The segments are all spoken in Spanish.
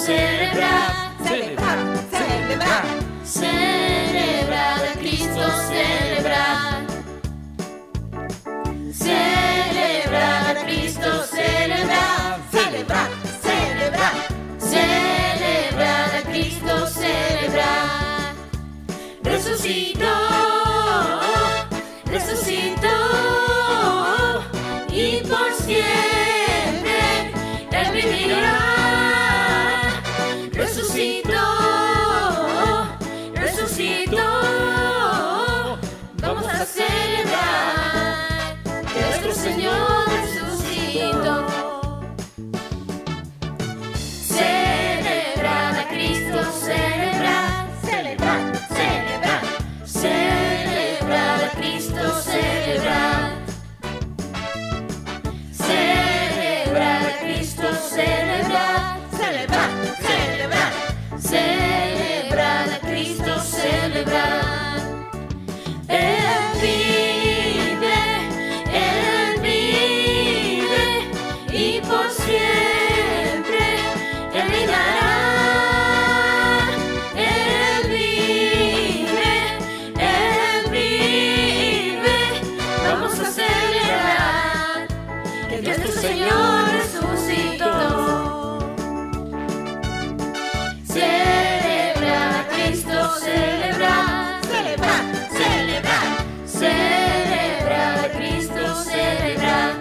celebrar, celebrar, celebrar, celebrar a Cristo, celebrar, celebrar a Cristo, celebrar, celebrar, celebrar, celebrar a Cristo, celebrar. Resucitó, resucitó, y por siempre Él vivirá. Resucitó, resucitó, vamos a celebrar que nuestro Señor resucitó. Celebrar a Cristo, celebrar, celebrar, celebrar, celebrar a Cristo, celebrar, celebrar a Cristo, celebrar, celebrar, celebrar, celebrar a Cristo, celebrar. Él vive, y por siempre Él reinará. Él vive, vamos a celebrar que nuestro Señor resucitó. Celebrar a Cristo, celebrar, celebrar, celebrar, celebrar a Cristo, celebrar.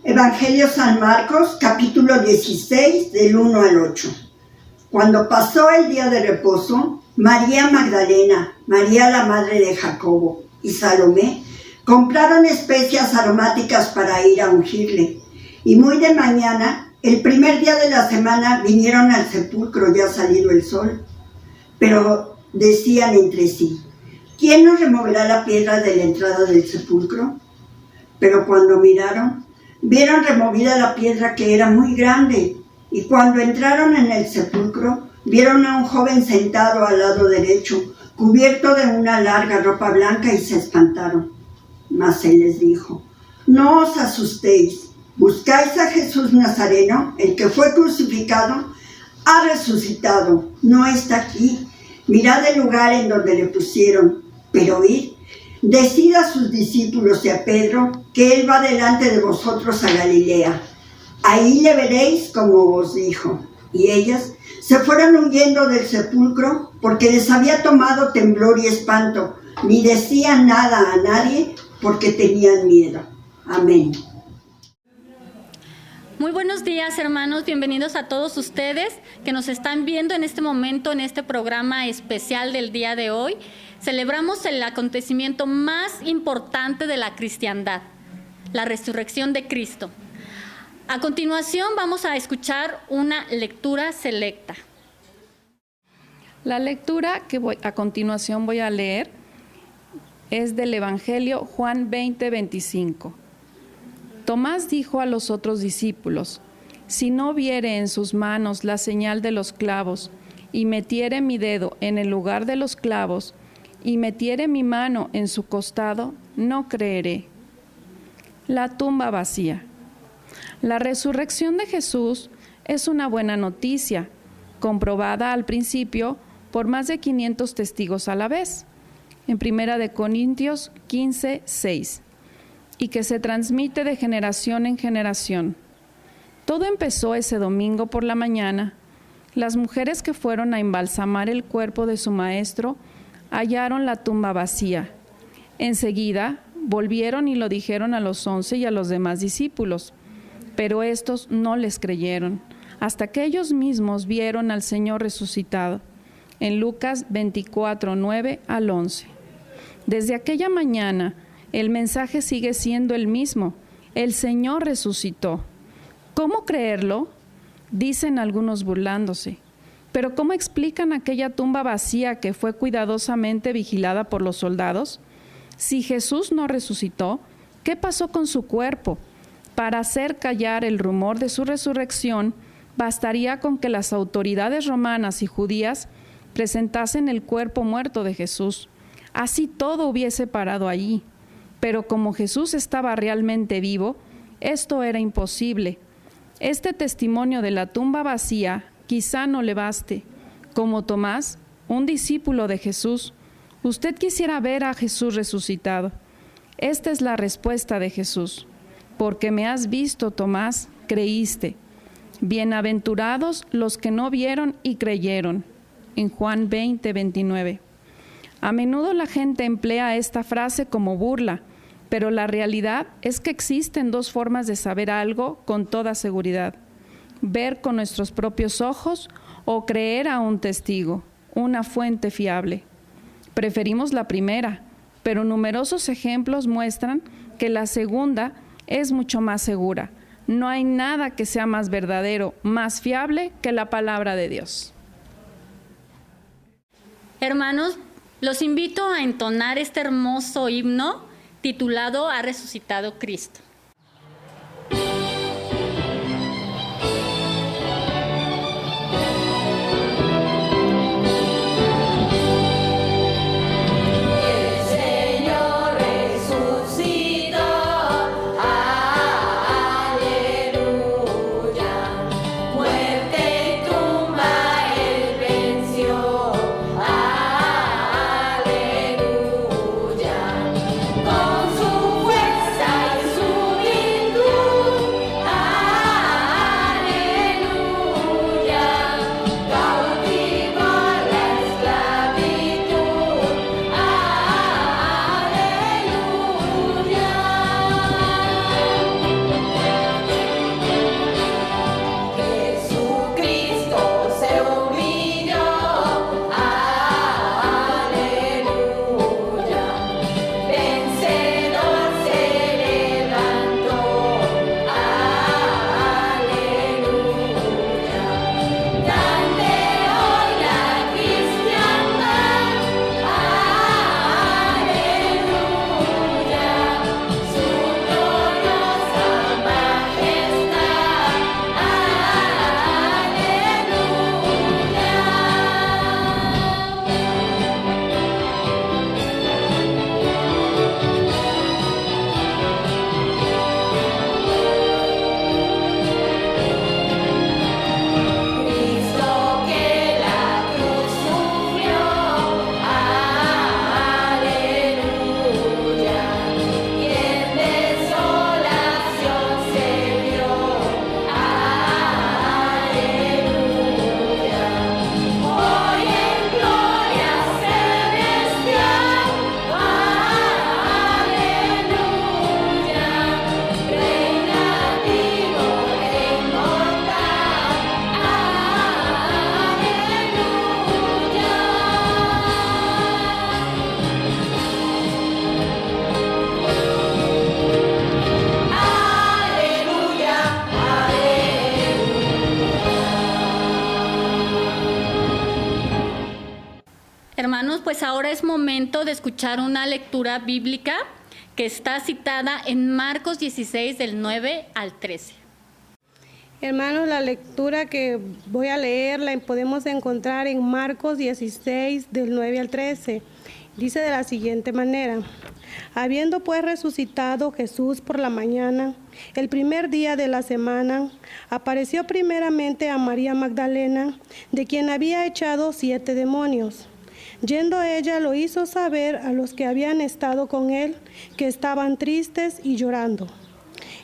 Evangelio San Marcos, capítulo 16, del 1 al 8. Cuando pasó el día de reposo, María Magdalena, María la madre de Jacobo y Salomé compraron especias aromáticas para ir a ungirle. Y muy de mañana, el primer día de la semana, vinieron al sepulcro ya salido el sol. Pero decían entre sí: ¿quién nos removerá la piedra de la entrada del sepulcro? Pero cuando miraron, vieron removida la piedra, que era muy grande, y cuando entraron en el sepulcro, Vieron a un joven sentado al lado derecho, cubierto de una larga ropa blanca, y se espantaron. Mas él les dijo: no os asustéis, buscáis a Jesús Nazareno, el que fue crucificado. Ha resucitado, no está aquí. Mirad el lugar en donde le pusieron. Pero id, decid a sus discípulos y a Pedro que él va delante de vosotros a Galilea. Ahí le veréis como os dijo. Y ellas se fueron huyendo del sepulcro, porque les había tomado temblor y espanto. Ni decían nada a nadie, porque tenían miedo. Amén. Muy buenos días, hermanos. Bienvenidos a todos ustedes que nos están viendo en este momento, en este programa especial del día de hoy. Celebramos el acontecimiento más importante de la cristiandad, la resurrección de Cristo. A continuación vamos a escuchar una lectura selecta. La lectura que a continuación voy a leer es del Evangelio Juan 20:25. Tomás dijo a los otros discípulos: si no viere en sus manos la señal de los clavos, y metiere mi dedo en el lugar de los clavos, y metiere mi mano en su costado, no creeré. La tumba vacía. La resurrección de Jesús es una buena noticia, comprobada al principio por más de 500 testigos a la vez, en 1 Corintios 15:6, y que se transmite de generación en generación. Todo empezó ese domingo por la mañana. Las mujeres que fueron a embalsamar el cuerpo de su maestro hallaron la tumba vacía. Enseguida volvieron y lo dijeron a los 11 y a los demás discípulos, pero estos no les creyeron, hasta que ellos mismos vieron al Señor resucitado. En Lucas 24:9 al 11. Desde aquella mañana, el mensaje sigue siendo el mismo: el Señor resucitó. ¿Cómo creerlo? Dicen algunos burlándose. ¿Pero cómo explican aquella tumba vacía que fue cuidadosamente vigilada por los soldados? Si Jesús no resucitó, ¿qué pasó con su cuerpo? Para hacer callar el rumor de su resurrección, bastaría con que las autoridades romanas y judías presentasen el cuerpo muerto de Jesús. Así todo hubiese parado allí. Pero como Jesús estaba realmente vivo, esto era imposible. Este testimonio de la tumba vacía quizá no le baste. Como Tomás, un discípulo de Jesús, usted quisiera ver a Jesús resucitado. Esta es la respuesta de Jesús: porque me has visto, Tomás, creíste. Bienaventurados los que no vieron y creyeron. En Juan 20:29. A menudo la gente emplea esta frase como burla, pero la realidad es que existen dos formas de saber algo con toda seguridad: ver con nuestros propios ojos o creer a un testigo, una fuente fiable. Preferimos la primera, pero numerosos ejemplos muestran que la segunda es mucho más segura. No hay nada que sea más verdadero, más fiable que la palabra de Dios. Hermanos, los invito a entonar este hermoso himno titulado "Ha resucitado Cristo". Con su fuerza y su pues ahora es momento de escuchar una lectura bíblica que está citada en Marcos 16 del 9 al 13. Hermanos, la lectura que voy a leer la podemos encontrar en Marcos 16 del 9 al 13. Dice de la siguiente manera: habiendo pues resucitado Jesús por la mañana, el primer día de la semana, apareció primeramente a María Magdalena, de quien había echado 7 demonios. Yendo ella lo hizo saber a los que habían estado con él, que estaban tristes y llorando.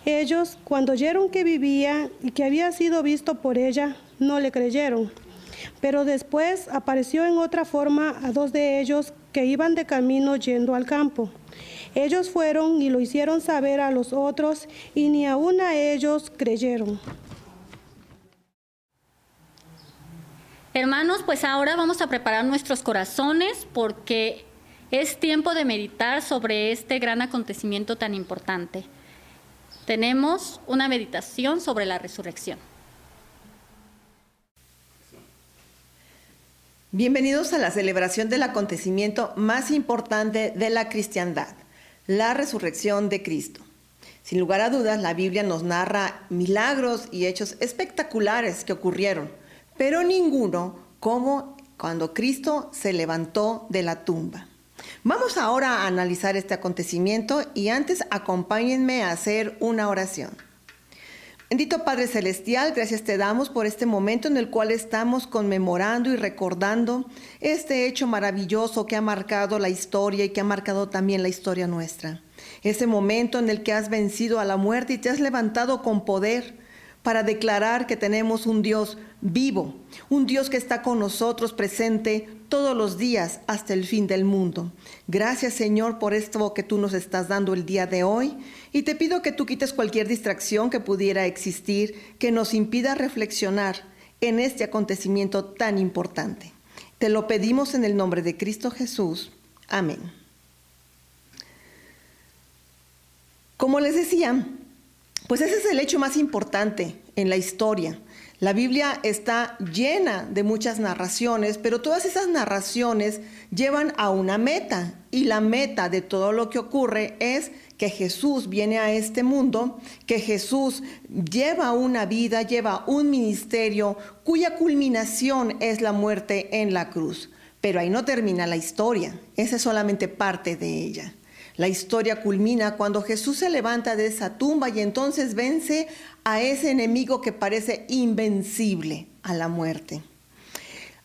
Ellos, cuando oyeron que vivía y que había sido visto por ella, no le creyeron. Pero después apareció en otra forma a 2 de ellos que iban de camino yendo al campo. Ellos fueron y lo hicieron saber a los otros, y ni aun a ellos creyeron. Hermanos, pues ahora vamos a preparar nuestros corazones porque es tiempo de meditar sobre este gran acontecimiento tan importante. Tenemos una meditación sobre la resurrección. Bienvenidos a la celebración del acontecimiento más importante de la cristiandad, la resurrección de Cristo. Sin lugar a dudas, la Biblia nos narra milagros y hechos espectaculares que ocurrieron, pero ninguno como cuando Cristo se levantó de la tumba. Vamos ahora a analizar este acontecimiento y antes acompáñenme a hacer una oración. Bendito Padre Celestial, gracias te damos por este momento en el cual estamos conmemorando y recordando este hecho maravilloso que ha marcado la historia y que ha marcado también la historia nuestra. Ese momento en el que has vencido a la muerte y te has levantado con poder para declarar que tenemos un Dios vivo, un Dios que está con nosotros presente todos los días hasta el fin del mundo. Gracias, Señor, por esto que tú nos estás dando el día de hoy, y te pido que tú quites cualquier distracción que pudiera existir que nos impida reflexionar en este acontecimiento tan importante. Te lo pedimos en el nombre de Cristo Jesús. Amén. Como les decía, pues ese es el hecho más importante en la historia. La Biblia está llena de muchas narraciones, pero todas esas narraciones llevan a una meta, y la meta de todo lo que ocurre es que Jesús viene a este mundo, que Jesús lleva una vida, lleva un ministerio cuya culminación es la muerte en la cruz. Pero ahí no termina la historia, esa es solamente parte de ella. La historia culmina cuando Jesús se levanta de esa tumba y entonces vence a ese enemigo que parece invencible, a la muerte.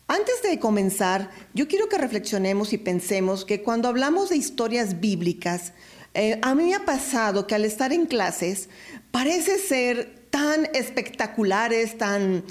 Antes de comenzar, yo quiero que reflexionemos y pensemos que cuando hablamos de historias bíblicas, a mí me ha pasado que al estar en clases parece ser tan espectaculares, tan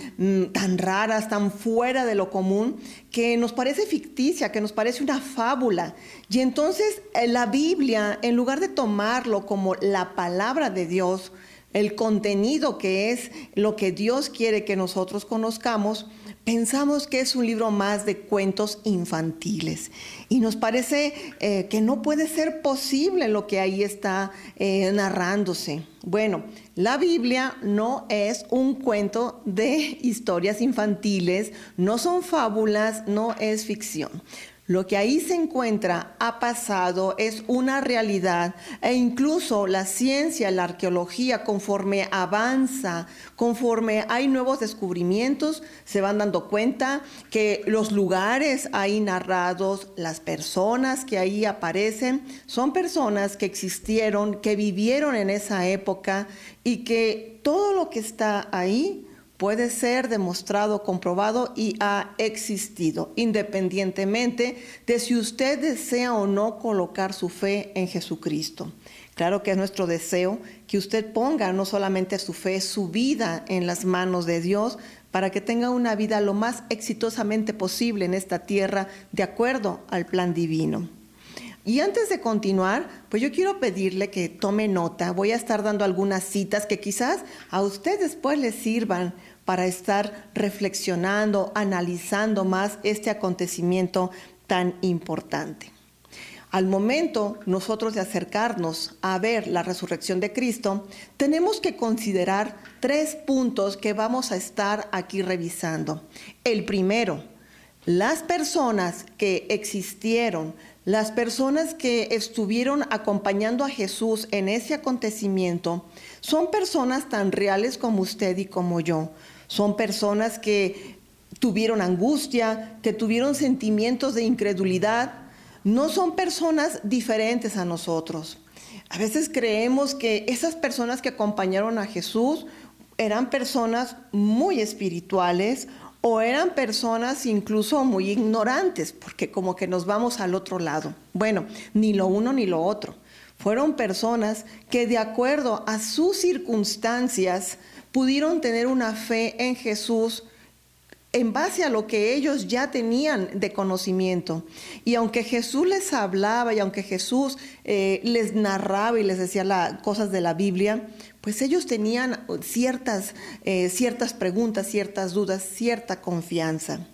raras, tan fuera de lo común, que nos parece ficticia, que nos parece una fábula. Y entonces la Biblia, en lugar de tomarlo como la palabra de Dios, el contenido que es lo que Dios quiere que nosotros conozcamos, pensamos que es un libro más de cuentos infantiles. Y nos parece que no puede ser posible lo que ahí está narrándose. Bueno, la Biblia no es un cuento de historias infantiles, no son fábulas, no es ficción. Lo que ahí se encuentra ha pasado, es una realidad, e incluso la ciencia, la arqueología, conforme avanza, conforme hay nuevos descubrimientos, se van dando cuenta que los lugares ahí narrados, las personas que ahí aparecen, son personas que existieron, que vivieron en esa época, y que todo lo que está ahí puede ser demostrado, comprobado y ha existido, independientemente de si usted desea o no colocar su fe en Jesucristo. Claro que es nuestro deseo que usted ponga no solamente su fe, su vida en las manos de Dios, para que tenga una vida lo más exitosamente posible en esta tierra, de acuerdo al plan divino. Y antes de continuar, pues yo quiero pedirle que tome nota. Voy a estar dando algunas citas que quizás a usted después le sirvan para estar reflexionando, analizando más este acontecimiento tan importante. Al momento nosotros de acercarnos a ver la resurrección de Cristo, tenemos que considerar 3 puntos que vamos a estar aquí revisando. El primero, Las personas que existieron, las personas que estuvieron acompañando a Jesús en ese acontecimiento, son personas tan reales como usted y como yo. Son personas que tuvieron angustia, que tuvieron sentimientos de incredulidad. No son personas diferentes a nosotros. A veces creemos que esas personas que acompañaron a Jesús eran personas muy espirituales o eran personas incluso muy ignorantes, porque como que nos vamos al otro lado. Bueno, ni lo uno ni lo otro. Fueron personas que de acuerdo a sus circunstancias pudieron tener una fe en Jesús en base a lo que ellos ya tenían de conocimiento. Y aunque Jesús les hablaba y aunque Jesús les narraba y les decía cosas de la Biblia, pues ellos tenían ciertas preguntas, ciertas dudas, cierta confianza.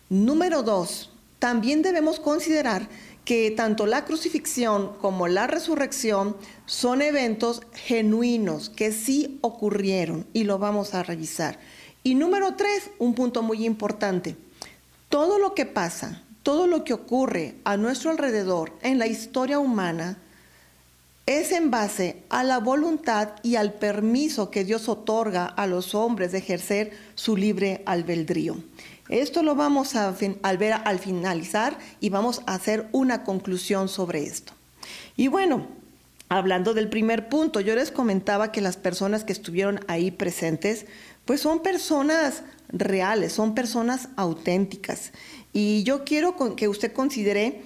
Número 2, también debemos considerar que tanto la crucifixión como la resurrección son eventos genuinos que sí ocurrieron y lo vamos a revisar. Y número 3, un punto muy importante, todo lo que pasa, todo lo que ocurre a nuestro alrededor en la historia humana es en base a la voluntad y al permiso que Dios otorga a los hombres de ejercer su libre albedrío. Esto lo vamos a ver al finalizar y vamos a hacer una conclusión sobre esto. Y bueno, hablando del primer punto, yo les comentaba que las personas que estuvieron ahí presentes, pues son personas reales, son personas auténticas. Y yo quiero que usted considere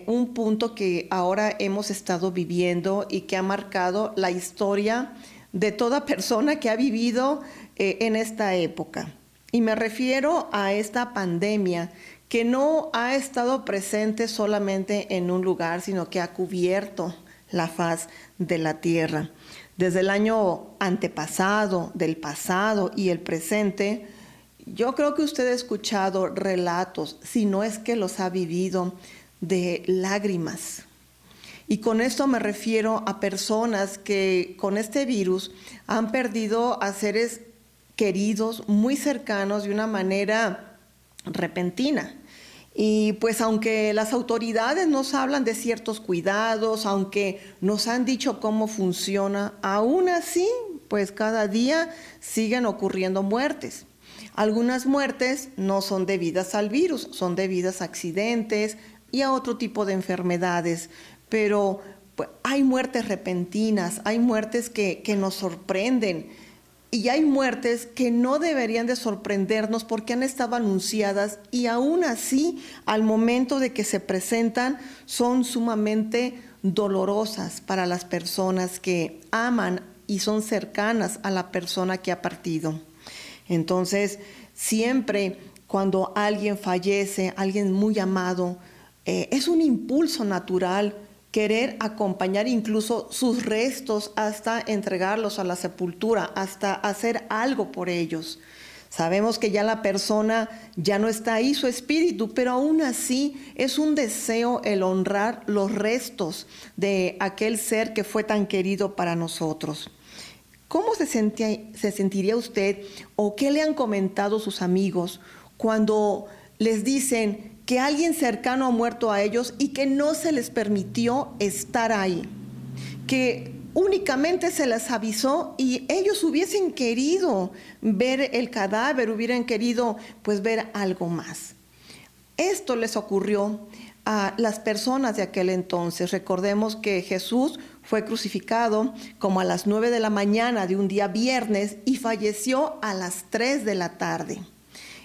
un punto que ahora hemos estado viviendo y que ha marcado la historia de toda persona que ha vivido en esta época. Y me refiero a esta pandemia que no ha estado presente solamente en un lugar, sino que ha cubierto la faz de la tierra. Desde el año antepasado, del pasado y el presente, yo creo que usted ha escuchado relatos, si no es que los ha vivido, de lágrimas. Y con esto me refiero a personas que con este virus han perdido a seres queridos, muy cercanos, de una manera repentina. Y pues aunque las autoridades nos hablan de ciertos cuidados, aunque nos han dicho cómo funciona, aún así, pues cada día siguen ocurriendo muertes. Algunas muertes no son debidas al virus, son debidas a accidentes y a otro tipo de enfermedades, pero pues, hay muertes repentinas, hay muertes que nos sorprenden. Y hay muertes que no deberían de sorprendernos porque han estado anunciadas y aún así, al momento de que se presentan, son sumamente dolorosas para las personas que aman y son cercanas a la persona que ha partido. Entonces, siempre cuando alguien fallece, alguien muy amado, es un impulso natural querer acompañar incluso sus restos hasta entregarlos a la sepultura, hasta hacer algo por ellos. Sabemos que ya la persona ya no está ahí, su espíritu, pero aún así es un deseo el honrar los restos de aquel ser que fue tan querido para nosotros. ¿Cómo se sentiría usted o qué le han comentado sus amigos cuando les dicen que alguien cercano ha muerto a ellos y que no se les permitió estar ahí, que únicamente se les avisó y ellos hubiesen querido ver el cadáver, hubieran querido pues ver algo más? Esto les ocurrió a las personas de aquel entonces. Recordemos que Jesús fue crucificado como a las 9 de la mañana de un día viernes y falleció a las 3 de la tarde.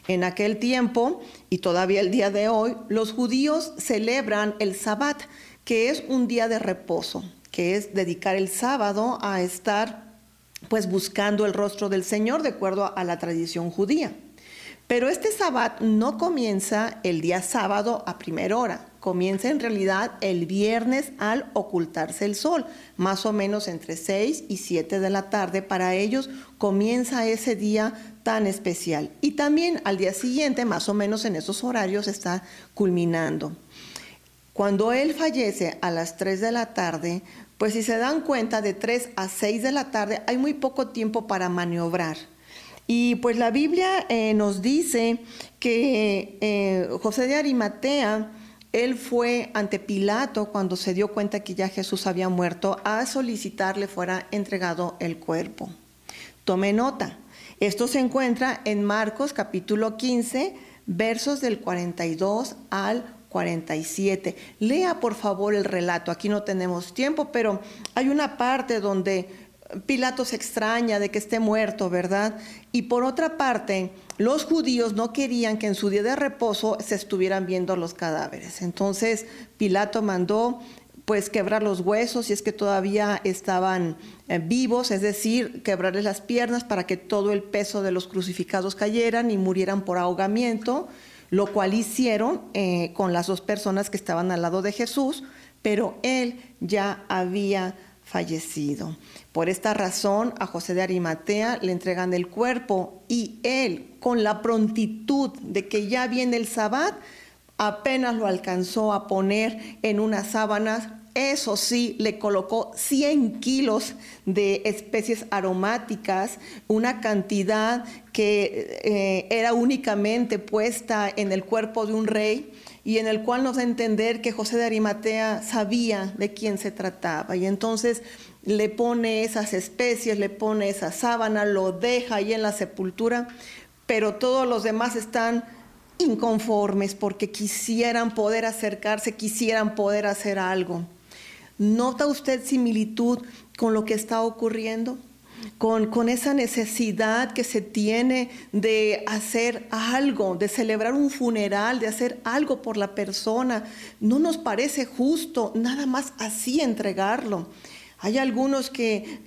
En aquel tiempo, y todavía el día de hoy, los judíos celebran el Sabbat, que es un día de reposo, que es dedicar el sábado a estar pues buscando el rostro del Señor de acuerdo a la tradición judía. Pero este Sabbat no comienza el día sábado a primera hora, comienza en realidad el viernes al ocultarse el sol, más o menos entre 6 y 7 de la tarde. Para ellos comienza ese día tan especial. Y también al día siguiente, más o menos en esos horarios, está culminando. Cuando él fallece a las 3 de la tarde, pues si se dan cuenta, de 3 a 6 de la tarde hay muy poco tiempo para maniobrar. Y pues la Biblia nos dice que José de Arimatea, él fue ante Pilato cuando se dio cuenta que ya Jesús había muerto a solicitarle fuera entregado el cuerpo. Tome nota, esto se encuentra en Marcos capítulo 15, versos del 42 al 47. Lea por favor el relato, aquí no tenemos tiempo, pero hay una parte donde Pilato se extraña de que esté muerto, ¿verdad? Y por otra parte, los judíos no querían que en su día de reposo se estuvieran viendo los cadáveres. Entonces, Pilato mandó pues quebrar los huesos si es que todavía estaban vivos, es decir, quebrarles las piernas para que todo el peso de los crucificados cayeran y murieran por ahogamiento, lo cual hicieron con las dos personas que estaban al lado de Jesús, pero él ya había fallecido. Por esta razón, a José de Arimatea le entregan el cuerpo y él, con la prontitud de que ya viene el Sabbat, apenas lo alcanzó a poner en unas sábanas. Eso sí, le colocó 100 kilos de especies aromáticas, una cantidad que era únicamente puesta en el cuerpo de un rey, y en el cual nos da a entender que José de Arimatea sabía de quién se trataba. Y entonces le pone esas especies, le pone esa sábana, lo deja ahí en la sepultura, pero todos los demás están inconformes porque quisieran poder acercarse, quisieran poder hacer algo. ¿Nota usted similitud con lo que está ocurriendo? Con esa necesidad que se tiene de hacer algo, de celebrar un funeral, de hacer algo por la persona. No nos parece justo nada más así entregarlo. Hay algunos que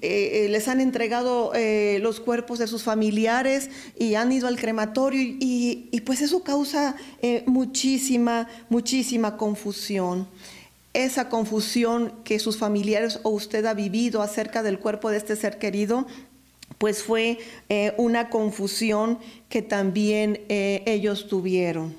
les han entregado los cuerpos de sus familiares y han ido al crematorio y pues eso causa muchísima confusión. Esa confusión que sus familiares o usted ha vivido acerca del cuerpo de este ser querido, pues fue una confusión que también ellos tuvieron.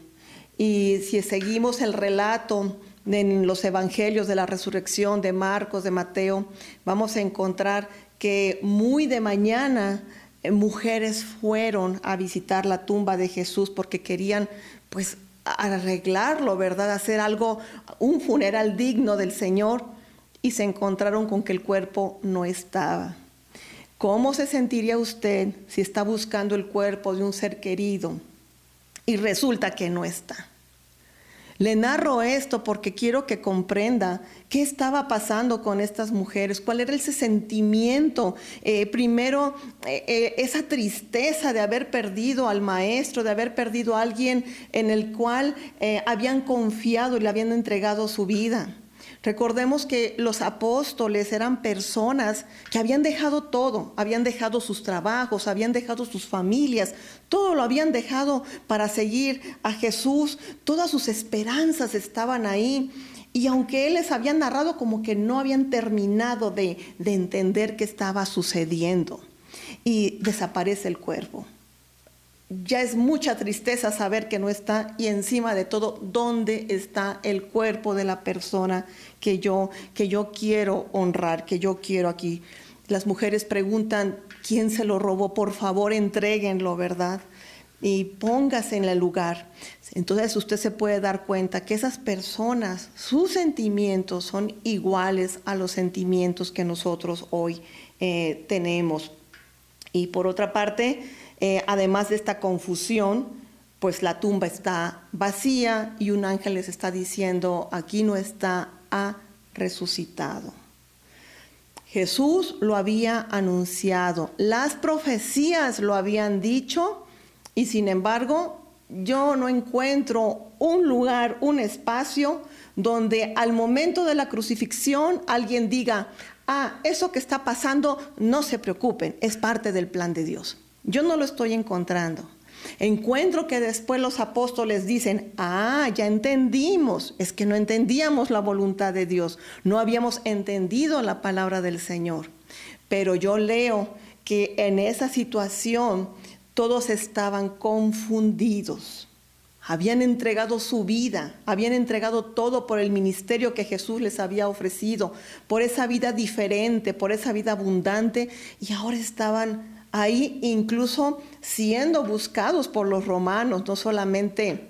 Y si seguimos el relato en los evangelios de la resurrección de Marcos, de Mateo, vamos a encontrar que muy de mañana mujeres fueron a visitar la tumba de Jesús porque querían pues arreglarlo, ¿verdad? Hacer algo, un funeral digno del Señor, y se encontraron con que el cuerpo no estaba. ¿Cómo se sentiría usted si está buscando el cuerpo de un ser querido y resulta que no está? Le narro esto porque quiero que comprenda qué estaba pasando con estas mujeres, cuál era ese sentimiento. Primero, esa tristeza de haber perdido al maestro, de haber perdido a alguien en el cual habían confiado y le habían entregado su vida. Recordemos que los apóstoles eran personas que habían dejado todo, habían dejado sus trabajos, habían dejado sus familias, todo lo habían dejado para seguir a Jesús, todas sus esperanzas estaban ahí. Y aunque él les había narrado, como que no habían terminado de entender qué estaba sucediendo. Y desaparece el cuerpo. Ya es mucha tristeza saber que no está, y encima de todo, ¿dónde está el cuerpo de la persona que yo quiero honrar, que yo quiero aquí? Las mujeres preguntan, ¿quién se lo robó? Por favor, entréguenlo, ¿verdad? Y póngase en el lugar. Entonces usted se puede dar cuenta que esas personas, sus sentimientos son iguales a los sentimientos que nosotros hoy tenemos. Y por otra parte, además de esta confusión, pues la tumba está vacía y un ángel les está diciendo, aquí no está, ha resucitado. Jesús lo había anunciado, las profecías lo habían dicho, y sin embargo, yo no encuentro un lugar, un espacio donde al momento de la crucifixión alguien diga, eso que está pasando, no se preocupen, es parte del plan de Dios. Yo no lo estoy encontrando. Encuentro que después los apóstoles dicen, ya entendimos, es que no entendíamos la voluntad de Dios, no habíamos entendido la palabra del Señor. Pero yo leo que en esa situación todos estaban confundidos. Habían entregado su vida, habían entregado todo por el ministerio que Jesús les había ofrecido, por esa vida diferente, por esa vida abundante, y ahora estaban ahí incluso siendo buscados por los romanos, no solamente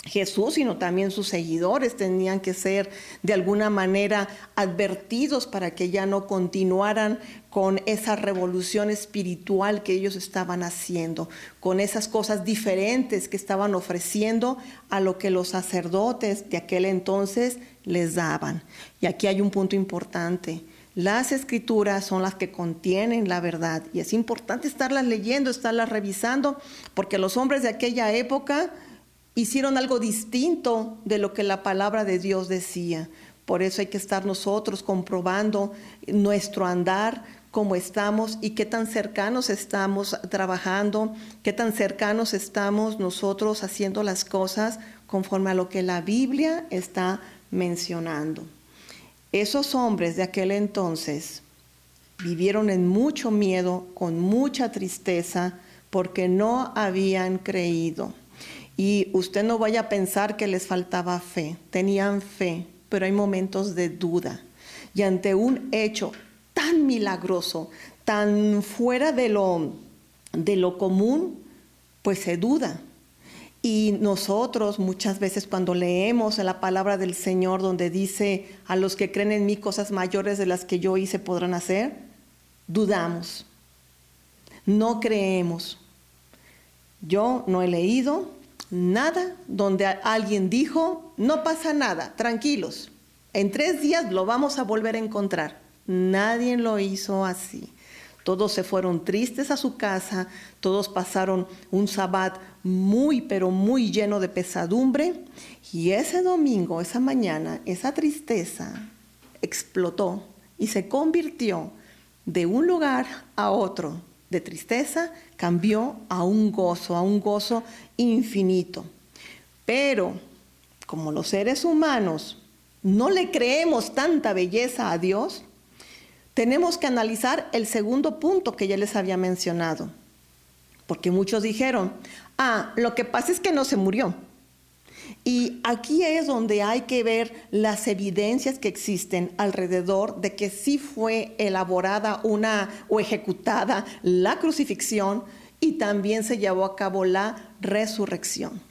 Jesús, sino también sus seguidores tenían que ser de alguna manera advertidos para que ya no continuaran con esa revolución espiritual que ellos estaban haciendo, con esas cosas diferentes que estaban ofreciendo a lo que los sacerdotes de aquel entonces les daban. Y aquí hay un punto importante. Las escrituras son las que contienen la verdad y es importante estarlas leyendo, estarlas revisando, porque los hombres de aquella época hicieron algo distinto de lo que la palabra de Dios decía. Por eso hay que estar nosotros comprobando nuestro andar, cómo estamos y qué tan cercanos estamos trabajando, qué tan cercanos estamos nosotros haciendo las cosas conforme a lo que la Biblia está mencionando. Esos hombres de aquel entonces vivieron en mucho miedo, con mucha tristeza, porque no habían creído. Y usted no vaya a pensar que les faltaba fe, tenían fe, pero hay momentos de duda. Y ante un hecho tan milagroso, tan fuera de lo común, pues se duda. Y nosotros muchas veces cuando leemos la palabra del Señor donde dice, a los que creen en mí cosas mayores de las que yo hice podrán hacer, dudamos, no creemos. Yo no he leído nada donde alguien dijo, no pasa nada, tranquilos, en 3 días lo vamos a volver a encontrar. Nadie lo hizo así. Todos se fueron tristes a su casa, todos pasaron un sabbat muy, pero muy lleno de pesadumbre. Y ese domingo, esa mañana, esa tristeza explotó y se convirtió de un lugar a otro. De tristeza cambió a un gozo infinito. Pero, como los seres humanos no le creemos tanta belleza a Dios, tenemos que analizar el segundo punto que ya les había mencionado. Porque muchos dijeron, lo que pasa es que no se murió. Y aquí es donde hay que ver las evidencias que existen alrededor de que sí fue elaborada o ejecutada la crucifixión y también se llevó a cabo la resurrección.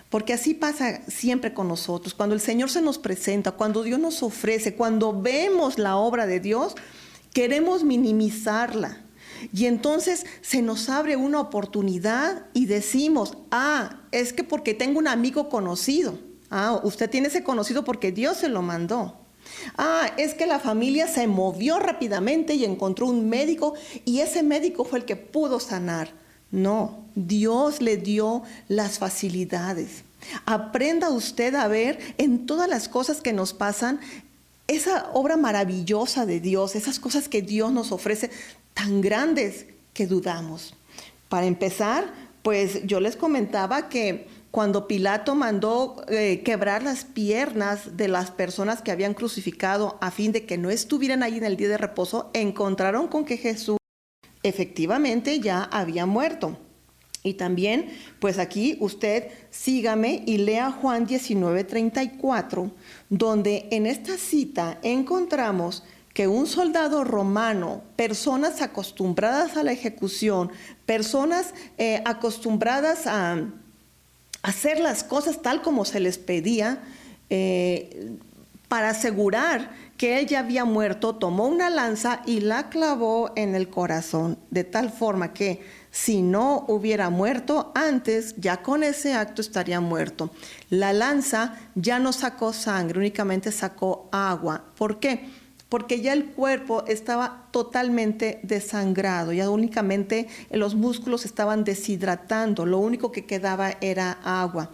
Porque así pasa siempre con nosotros. Cuando el Señor se nos presenta, cuando Dios nos ofrece, cuando vemos la obra de Dios, queremos minimizarla. Y entonces se nos abre una oportunidad y decimos, es que porque tengo un amigo conocido. Usted tiene ese conocido porque Dios se lo mandó. Es que la familia se movió rápidamente y encontró un médico y ese médico fue el que pudo sanar. No, Dios le dio las facilidades. Aprenda usted a ver en todas las cosas que nos pasan esa obra maravillosa de Dios, esas cosas que Dios nos ofrece tan grandes que dudamos. Para empezar, pues yo les comentaba que cuando Pilato mandó quebrar las piernas de las personas que habían crucificado a fin de que no estuvieran ahí en el día de reposo, encontraron con que Jesús efectivamente ya había muerto. Y también, pues aquí usted sígame y lea Juan 19:34, donde en esta cita encontramos que un soldado romano, personas acostumbradas a la ejecución, personas acostumbradas a hacer las cosas tal como se les pedía, para asegurar que él ya había muerto, tomó una lanza y la clavó en el corazón, de tal forma que si no hubiera muerto antes, ya con ese acto estaría muerto. La lanza ya no sacó sangre, únicamente sacó agua. ¿Por qué? Porque ya el cuerpo estaba totalmente desangrado, ya únicamente los músculos estaban deshidratando, lo único que quedaba era agua.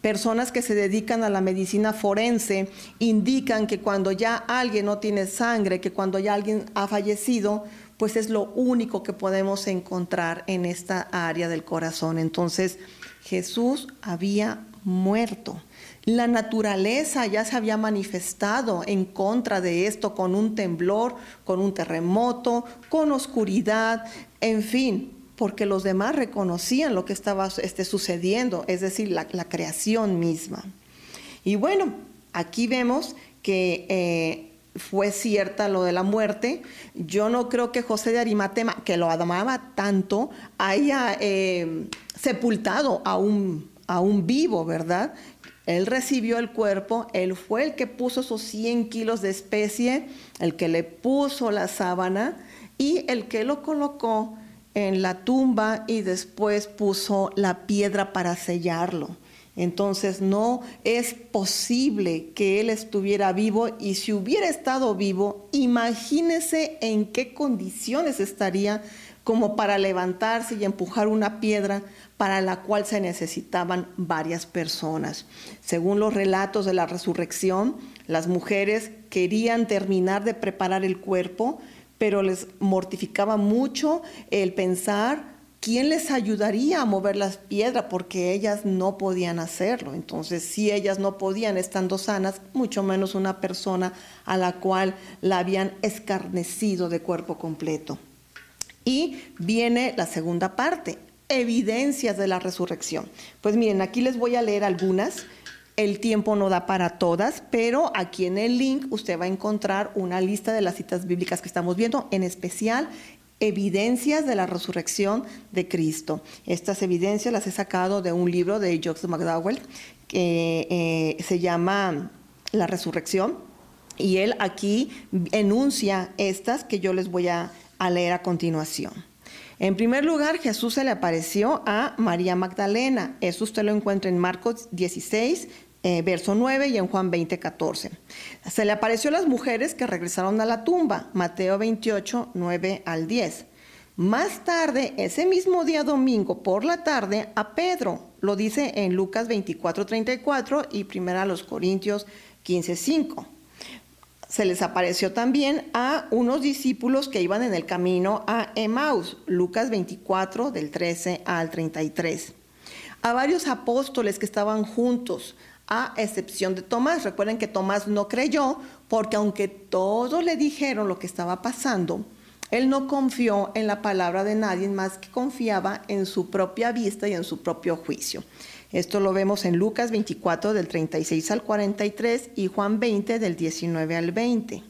Personas que se dedican a la medicina forense indican que cuando ya alguien no tiene sangre, que cuando ya alguien ha fallecido, pues es lo único que podemos encontrar en esta área del corazón. Entonces, Jesús había muerto. La naturaleza ya se había manifestado en contra de esto con un temblor, con un terremoto, con oscuridad, en fin, porque los demás reconocían lo que estaba sucediendo, es decir, la creación misma. Y bueno, aquí vemos que fue cierta lo de la muerte. Yo no creo que José de Arimatea, que lo amaba tanto, haya sepultado a un vivo, ¿verdad? Él recibió el cuerpo, él fue el que puso esos 100 kilos de especie, el que le puso la sábana y el que lo colocó en la tumba y después puso la piedra para sellarlo. Entonces no es posible que él estuviera vivo, y si hubiera estado vivo, imagínese en qué condiciones estaría como para levantarse y empujar una piedra para la cual se necesitaban varias personas. Según los relatos de la resurrección, las mujeres querían terminar de preparar el cuerpo, pero les mortificaba mucho el pensar quién les ayudaría a mover las piedras, porque ellas no podían hacerlo. Entonces, si ellas no podían estando sanas, mucho menos una persona a la cual la habían escarnecido de cuerpo completo. Y viene la segunda parte, evidencias de la resurrección. Pues miren, aquí les voy a leer algunas. El tiempo no da para todas, pero aquí en el link usted va a encontrar una lista de las citas bíblicas que estamos viendo, en especial evidencias de la resurrección de Cristo. Estas evidencias las he sacado de un libro de Joseph McDowell que se llama La Resurrección, y él aquí enuncia estas que yo les voy a leer a continuación. En primer lugar, Jesús se le apareció a María Magdalena. Eso usted lo encuentra en Marcos 16, verso 9, y en Juan 20, 14. Se le apareció a las mujeres que regresaron a la tumba, Mateo 28, 9 al 10. Más tarde, ese mismo día domingo, por la tarde, a Pedro. Lo dice en Lucas 24, 34 y 1 Corintios 15, 5. Se les apareció también a unos discípulos que iban en el camino a Emaús, Lucas 24, del 13 al 33. A varios apóstoles que estaban juntos, a excepción de Tomás. Recuerden que Tomás no creyó, porque aunque todos le dijeron lo que estaba pasando, él no confió en la palabra de nadie más, que confiaba en su propia vista y en su propio juicio. Esto lo vemos en Lucas 24 del 36 al 43 y Juan 20 del 19 al 20.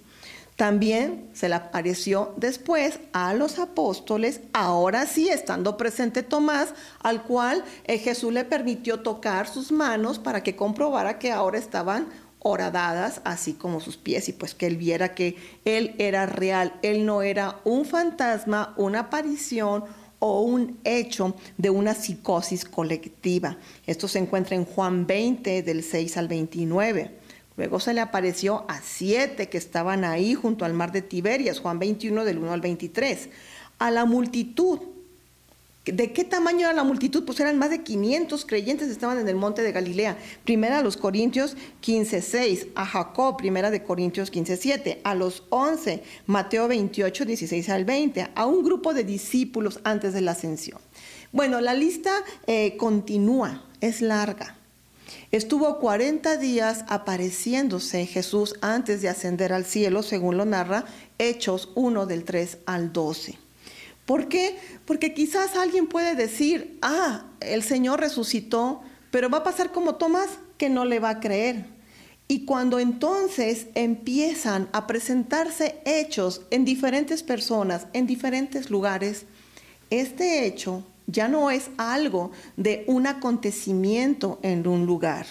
También se le apareció después a los apóstoles, ahora sí estando presente Tomás, al cual Jesús le permitió tocar sus manos para que comprobara que ahora estaban horadadas, así como sus pies, y pues que él viera que él era real, él no era un fantasma, una aparición o un hecho de una psicosis colectiva. Esto se encuentra en Juan 20, del 6 al 29. Luego se le apareció a 7 que estaban ahí junto al mar de Tiberias, Juan 21, del 1 al 23. A la multitud. ¿De qué tamaño era la multitud? Pues eran más de 500 creyentes, estaban en el monte de Galilea. Primera a los Corintios 15, 6. A Jacob, primera de Corintios 15, 7. A los 11, Mateo 28, 16 al 20. A un grupo de discípulos antes de la ascensión. Bueno, la lista continúa, es larga. Estuvo 40 días apareciéndose Jesús antes de ascender al cielo, según lo narra Hechos 1, del 3 al 12. ¿Por qué? Porque quizás alguien puede decir, el Señor resucitó, pero va a pasar como Tomás, que no le va a creer. Y cuando entonces empiezan a presentarse hechos en diferentes personas, en diferentes lugares, este hecho ya no es algo de un acontecimiento en un lugar.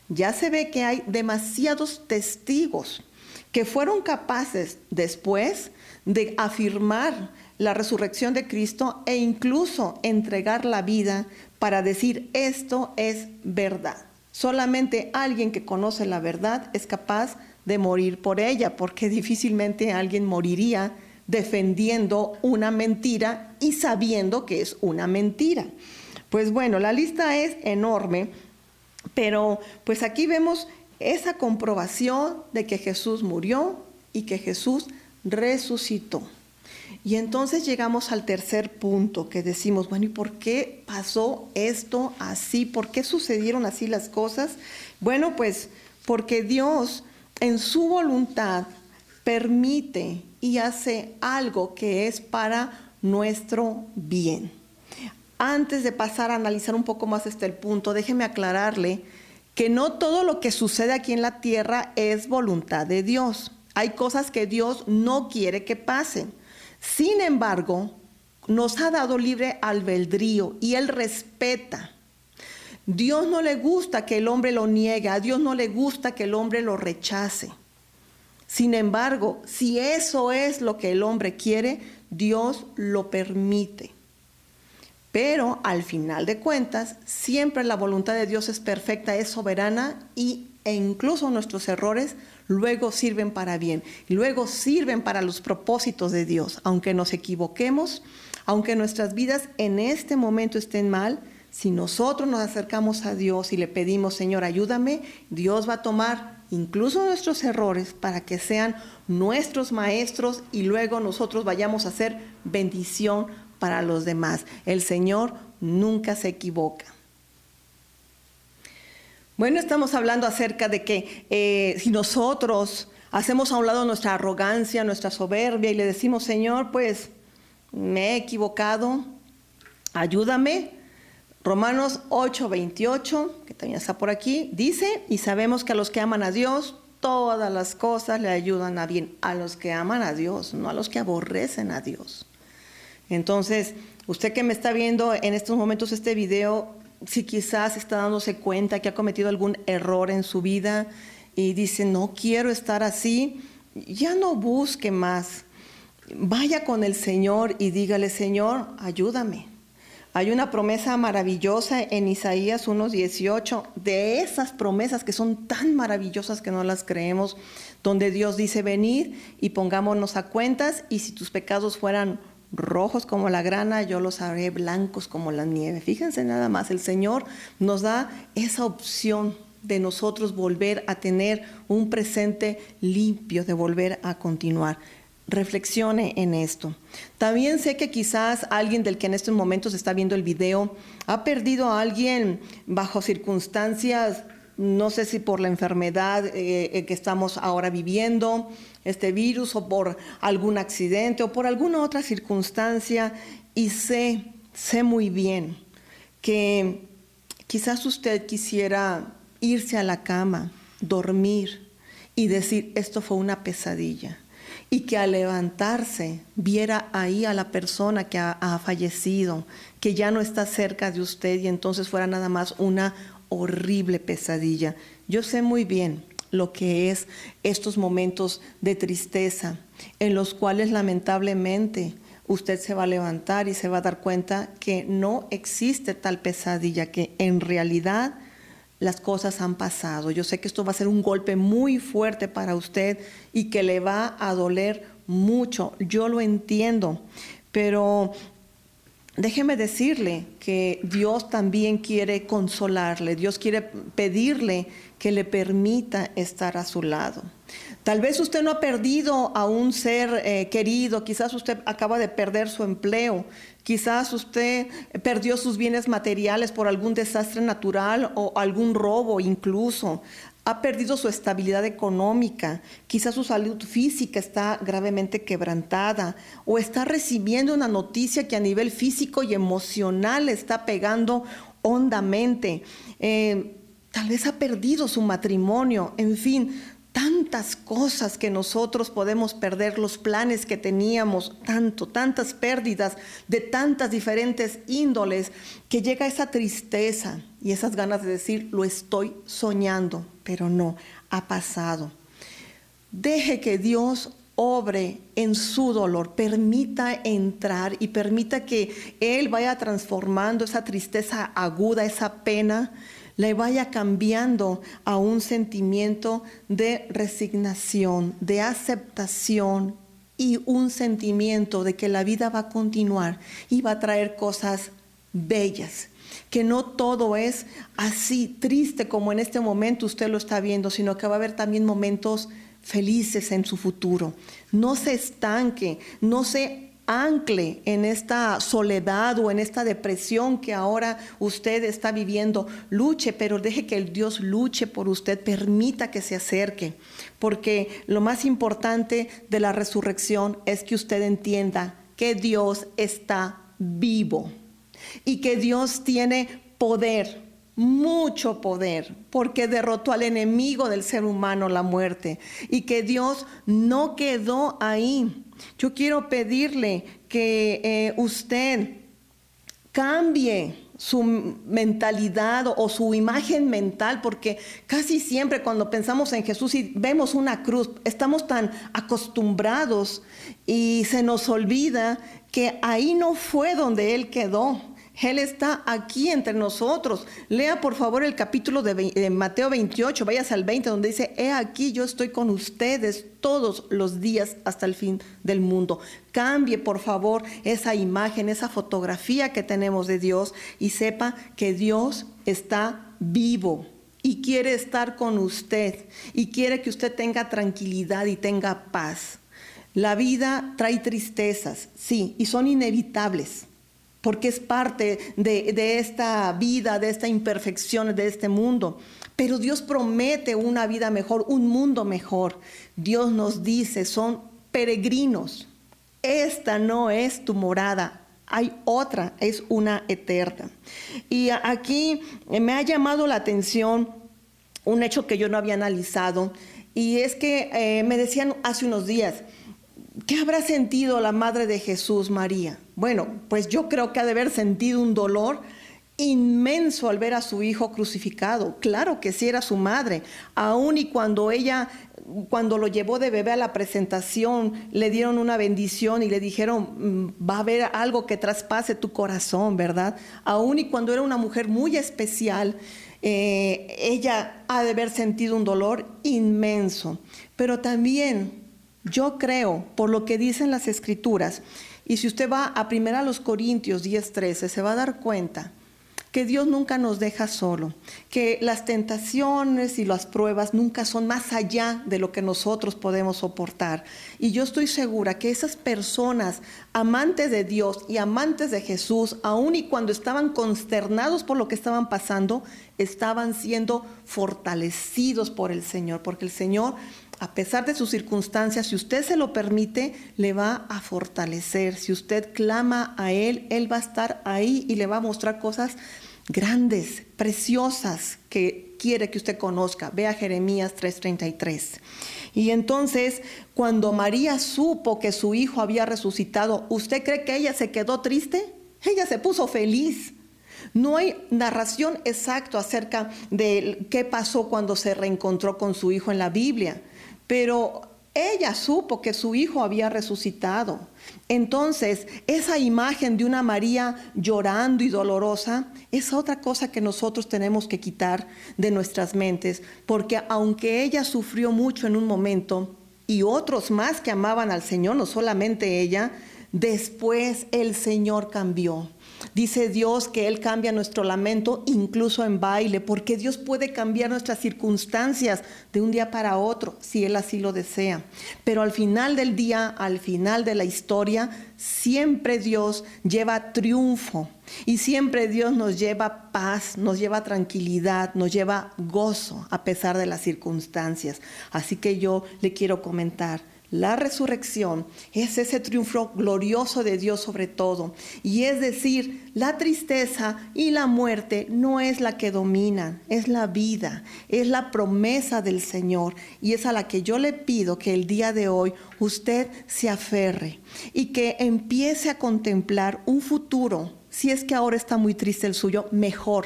Ya se ve que hay demasiados testigos que fueron capaces después de afirmar la resurrección de Cristo e incluso entregar la vida para decir esto es verdad. Solamente alguien que conoce la verdad es capaz de morir por ella, porque difícilmente alguien moriría defendiendo una mentira y sabiendo que es una mentira. Pues bueno, la lista es enorme, pero pues aquí vemos esa comprobación de que Jesús murió y que Jesús resucitó. Y entonces llegamos al tercer punto, que decimos, bueno, ¿y por qué pasó esto así? ¿Por qué sucedieron así las cosas? Bueno, pues porque Dios en su voluntad permite y hace algo que es para nuestro bien. Antes de pasar a analizar un poco más el punto, déjeme aclararle que no todo lo que sucede aquí en la tierra es voluntad de Dios. Hay cosas que Dios no quiere que pasen. Sin embargo, nos ha dado libre albedrío y Él respeta. Dios no le gusta que el hombre lo niegue, a Dios no le gusta que el hombre lo rechace. Sin embargo, si eso es lo que el hombre quiere, Dios lo permite. Pero al final de cuentas, siempre la voluntad de Dios es perfecta, es soberana e incluso nuestros errores luego sirven para bien, luego sirven para los propósitos de Dios. Aunque nos equivoquemos, aunque nuestras vidas en este momento estén mal, si nosotros nos acercamos a Dios y le pedimos, Señor, ayúdame, Dios va a tomar incluso nuestros errores para que sean nuestros maestros y luego nosotros vayamos a ser bendición para los demás. El Señor nunca se equivoca. Bueno, estamos hablando acerca de que si nosotros hacemos a un lado nuestra arrogancia, nuestra soberbia y le decimos, Señor, pues me he equivocado, ayúdame. Romanos 8:28, que también está por aquí, dice, y sabemos que a los que aman a Dios, todas las cosas le ayudan a bien. A los que aman a Dios, no a los que aborrecen a Dios. Entonces, usted que me está viendo en estos momentos este video, si quizás está dándose cuenta que ha cometido algún error en su vida y dice, no quiero estar así, ya no busque más. Vaya con el Señor y dígale, Señor, ayúdame. Hay una promesa maravillosa en Isaías 1:18, de esas promesas que son tan maravillosas que no las creemos, donde Dios dice, venid y pongámonos a cuentas, y si tus pecados fueran rojos como la grana, yo los haré blancos como la nieve. Fíjense nada más, el Señor nos da esa opción de nosotros volver a tener un presente limpio, de volver a continuar. Reflexione en esto. También sé que quizás alguien del que en estos momentos está viendo el video ha perdido a alguien bajo circunstancias, no sé si por la enfermedad que estamos ahora viviendo, este virus, o por algún accidente o por alguna otra circunstancia, y sé muy bien que quizás usted quisiera irse a la cama, dormir y decir, esto fue una pesadilla. Y que al levantarse viera ahí a la persona que ha fallecido, que ya no está cerca de usted, y entonces fuera nada más una horrible pesadilla. Yo sé muy bien lo que es estos momentos de tristeza, en los cuales lamentablemente usted se va a levantar y se va a dar cuenta que no existe tal pesadilla, que en realidad las cosas han pasado. Yo sé que esto va a ser un golpe muy fuerte para usted y que le va a doler mucho. Yo lo entiendo, pero déjeme decirle que Dios también quiere consolarle. Dios quiere pedirle que le permita estar a su lado. Tal vez usted no ha perdido a un ser querido, quizás usted acaba de perder su empleo, quizás usted perdió sus bienes materiales por algún desastre natural o algún robo incluso. Ha perdido su estabilidad económica, quizás su salud física está gravemente quebrantada, o está recibiendo una noticia que a nivel físico y emocional le está pegando hondamente. Tal vez ha perdido su matrimonio, en fin, tantas cosas que nosotros podemos perder, los planes que teníamos, tantas pérdidas de tantas diferentes índoles, que llega esa tristeza y esas ganas de decir, lo estoy soñando, pero no, ha pasado. Deje que Dios obre en su dolor, permita entrar y permita que Él vaya transformando esa tristeza aguda, esa pena, le vaya cambiando a un sentimiento de resignación, de aceptación y un sentimiento de que la vida va a continuar y va a traer cosas bellas. Que no todo es así triste como en este momento usted lo está viendo, sino que va a haber también momentos felices en su futuro. No se estanque, no se ancle en esta soledad o en esta depresión que ahora usted está viviendo. Luche, pero deje que el Dios luche por usted, permita que se acerque, porque lo más importante de la resurrección es que usted entienda que Dios está vivo y que Dios tiene poder mucho poder, porque derrotó al enemigo del ser humano, la muerte, y que Dios no quedó ahí. Yo quiero pedirle que usted cambie su mentalidad o su imagen mental, porque casi siempre cuando pensamos en Jesús y vemos una cruz, estamos tan acostumbrados y se nos olvida que ahí no fue donde Él quedó. Él está aquí entre nosotros. Lea por favor el capítulo de Mateo 28, váyase al 20, donde dice: he aquí, yo estoy con ustedes todos los días hasta el fin del mundo. Cambie por favor esa imagen, esa fotografía que tenemos de Dios, y sepa que Dios está vivo y quiere estar con usted y quiere que usted tenga tranquilidad y tenga paz. La vida trae tristezas, sí, y son inevitables, porque es parte de esta vida, de esta imperfección, de este mundo. Pero Dios promete una vida mejor, un mundo mejor. Dios nos dice, son peregrinos. Esta no es tu morada, hay otra, es una eterna. Y aquí me ha llamado la atención un hecho que yo no había analizado, y es que me decían hace unos días: ¿qué habrá sentido la madre de Jesús, María? Bueno, pues yo creo que ha de haber sentido un dolor inmenso al ver a su hijo crucificado. Claro que sí era su madre, aun y cuando lo llevó de bebé a la presentación, le dieron una bendición y le dijeron: va a haber algo que traspase tu corazón, ¿verdad? Aun y cuando era una mujer muy especial, ella ha de haber sentido un dolor inmenso. Pero también yo creo, por lo que dicen las Escrituras, y si usted va a 1 Corintios 10:13, se va a dar cuenta que Dios nunca nos deja solo, que las tentaciones y las pruebas nunca son más allá de lo que nosotros podemos soportar. Y yo estoy segura que esas personas amantes de Dios y amantes de Jesús, aun y cuando estaban consternados por lo que estaban pasando, estaban siendo fortalecidos por el Señor, porque el Señor, a pesar de sus circunstancias, si usted se lo permite, le va a fortalecer. Si usted clama a Él, Él va a estar ahí y le va a mostrar cosas grandes, preciosas, que quiere que usted conozca. Vea Jeremías 3:33. Y entonces, cuando María supo que su hijo había resucitado, ¿usted cree que ella se quedó triste? Ella se puso feliz. No hay narración exacta acerca de qué pasó cuando se reencontró con su hijo en la Biblia, pero ella supo que su hijo había resucitado. Entonces, esa imagen de una María llorando y dolorosa es otra cosa que nosotros tenemos que quitar de nuestras mentes, porque aunque ella sufrió mucho en un momento, y otros más que amaban al Señor, no solamente ella, después el Señor cambió. Dice Dios que Él cambia nuestro lamento incluso en baile, porque Dios puede cambiar nuestras circunstancias de un día para otro, si Él así lo desea. Pero al final del día, al final de la historia, siempre Dios lleva triunfo y siempre Dios nos lleva paz, nos lleva tranquilidad, nos lleva gozo a pesar de las circunstancias. Así que yo le quiero comentar: la resurrección es ese triunfo glorioso de Dios sobre todo. Y es decir, la tristeza y la muerte no es la que dominan, es la vida, es la promesa del Señor. Y es a la que yo le pido que el día de hoy usted se aferre y que empiece a contemplar un futuro, si es que ahora está muy triste el suyo, mejor.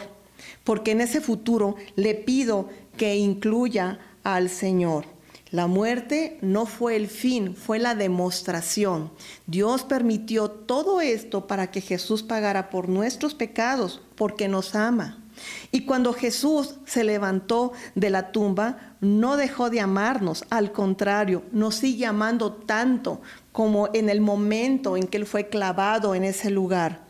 Porque en ese futuro le pido que incluya al Señor. La muerte no fue el fin, fue la demostración. Dios permitió todo esto para que Jesús pagara por nuestros pecados, porque nos ama. Y cuando Jesús se levantó de la tumba, no dejó de amarnos, al contrario, nos sigue amando tanto como en el momento en que Él fue clavado en ese lugar.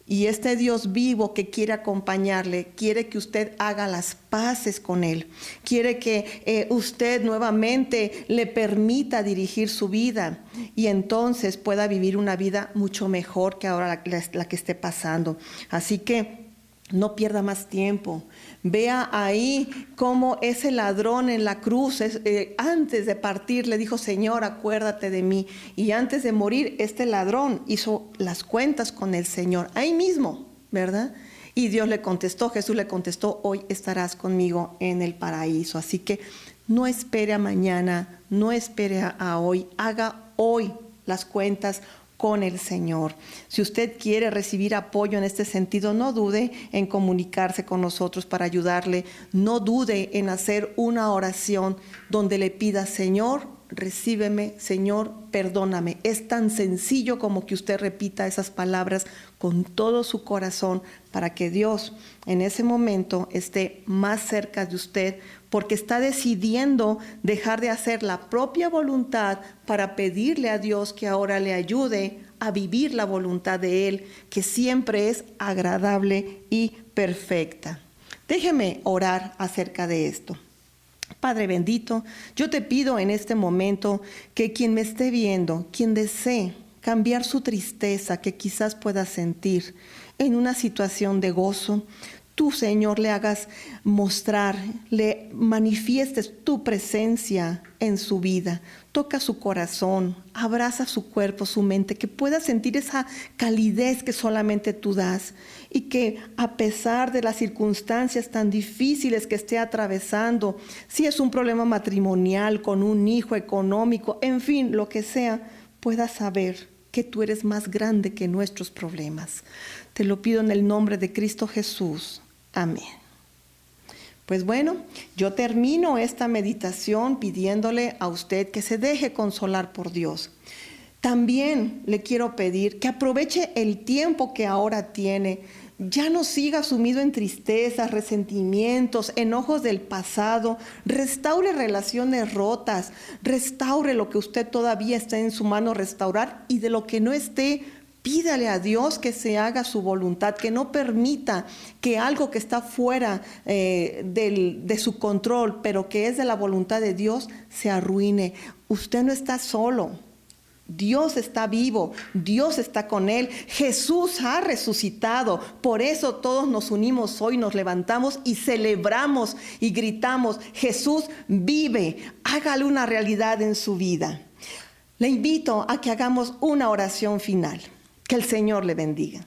Y este Dios vivo que quiere acompañarle, quiere que usted haga las paces con Él. Quiere que usted nuevamente le permita dirigir su vida y entonces pueda vivir una vida mucho mejor que ahora la que esté pasando. Así que no pierda más tiempo. Vea ahí cómo ese ladrón en la cruz, antes de partir, le dijo: Señor, acuérdate de mí. Y antes de morir, este ladrón hizo las cuentas con el Señor, ahí mismo, ¿verdad? Y Dios le contestó, Jesús le contestó, hoy estarás conmigo en el paraíso. Así que no espere a mañana, no espere a hoy, haga hoy las cuentas con el Señor. Si usted quiere recibir apoyo en este sentido, no dude en comunicarse con nosotros para ayudarle. No dude en hacer una oración donde le pida, Señor, recíbeme, Señor, perdóname. Es tan sencillo como que usted repita esas palabras con todo su corazón para que Dios en ese momento esté más cerca de usted, porque está decidiendo dejar de hacer la propia voluntad para pedirle a Dios que ahora le ayude a vivir la voluntad de Él, que siempre es agradable y perfecta. Déjeme orar acerca de esto. Padre bendito, yo te pido en este momento que quien me esté viendo, quien desee cambiar su tristeza que quizás pueda sentir en una situación de gozo, tú, Señor, le hagas mostrar, le manifiestes tu presencia en su vida. Toca su corazón, abraza su cuerpo, su mente, que pueda sentir esa calidez que solamente tú das y que a pesar de las circunstancias tan difíciles que esté atravesando, si es un problema matrimonial, con un hijo, económico, en fin, lo que sea, pueda saber que tú eres más grande que nuestros problemas. Te lo pido en el nombre de Cristo Jesús. Amén. Pues bueno, yo termino esta meditación pidiéndole a usted que se deje consolar por Dios. También le quiero pedir que aproveche el tiempo que ahora tiene. Ya no siga sumido en tristezas, resentimientos, enojos del pasado. Restaure relaciones rotas. Restaure lo que usted todavía está en su mano restaurar, y de lo que no esté, pídale a Dios que se haga su voluntad, que no permita que algo que está fuera de su control, pero que es de la voluntad de Dios, se arruine. Usted no está solo. Dios está vivo, Dios está con él, Jesús ha resucitado. Por eso todos nos unimos hoy, nos levantamos y celebramos y gritamos, Jesús vive, hágale una realidad en su vida. Le invito a que hagamos una oración final. Que el Señor le bendiga.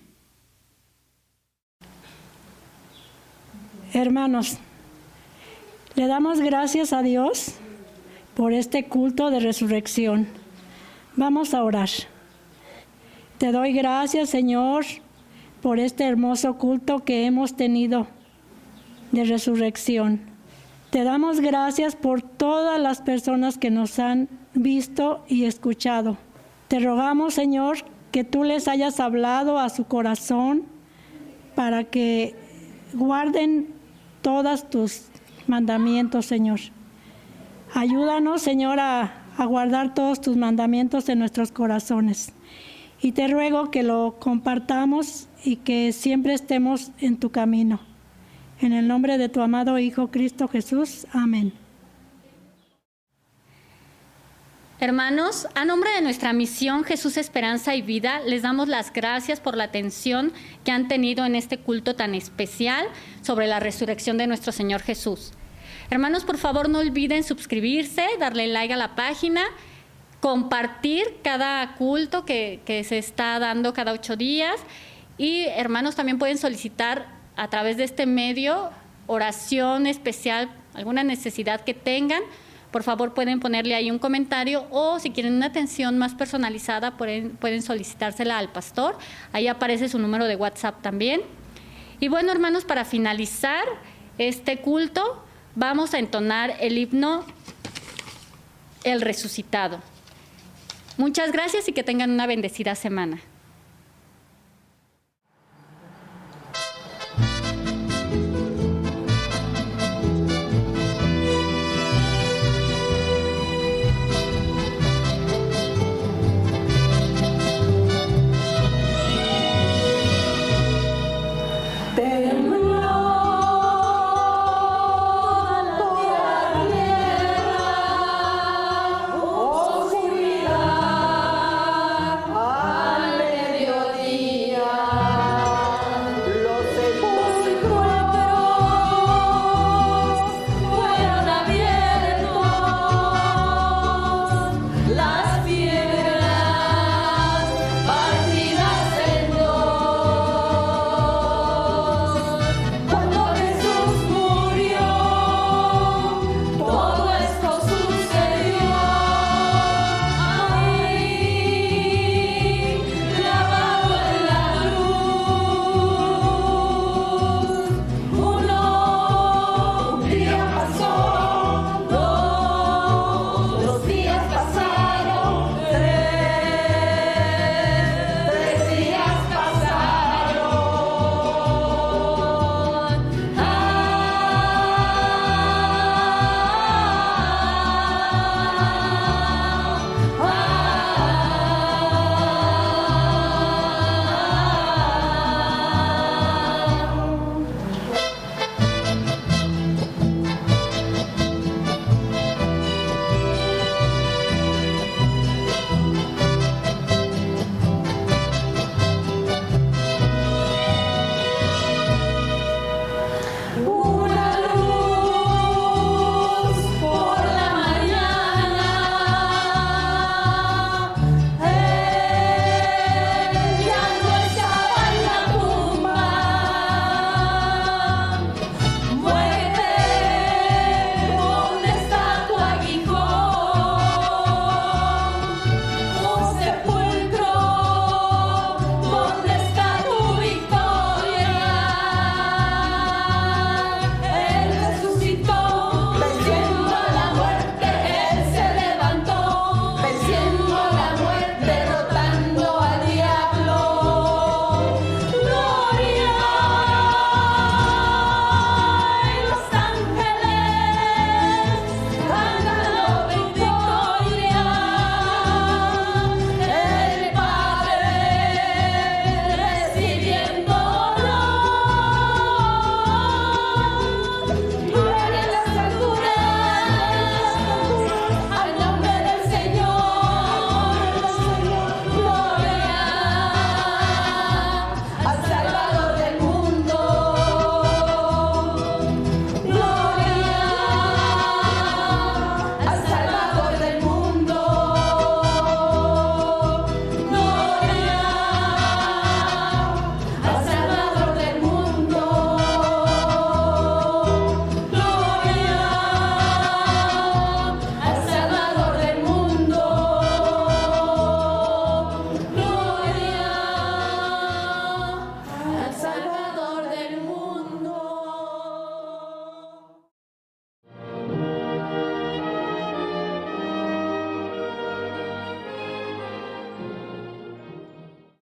Hermanos, le damos gracias a Dios por este culto de resurrección. Vamos a orar. Te doy gracias, Señor, por este hermoso culto que hemos tenido de resurrección. Te damos gracias por todas las personas que nos han visto y escuchado. Te rogamos, Señor, que tú les hayas hablado a su corazón para que guarden todos tus mandamientos, Señor. Ayúdanos, Señor, a guardar todos tus mandamientos en nuestros corazones. Y te ruego que lo compartamos y que siempre estemos en tu camino. En el nombre de tu amado Hijo Cristo Jesús. Amén. Hermanos, a nombre de nuestra misión Jesús, Esperanza y Vida, les damos las gracias por la atención que han tenido en este culto tan especial sobre la resurrección de nuestro Señor Jesús. Hermanos, por favor, no olviden suscribirse, darle like a la página, compartir cada culto que se está dando cada 8 días. Y, hermanos, también pueden solicitar a través de este medio oración especial, alguna necesidad que tengan. Por favor, pueden ponerle ahí un comentario, o si quieren una atención más personalizada, pueden solicitársela al pastor. Ahí aparece su número de WhatsApp también. Y bueno, hermanos, para finalizar este culto, vamos a entonar el himno El Resucitado. Muchas gracias y que tengan una bendecida semana.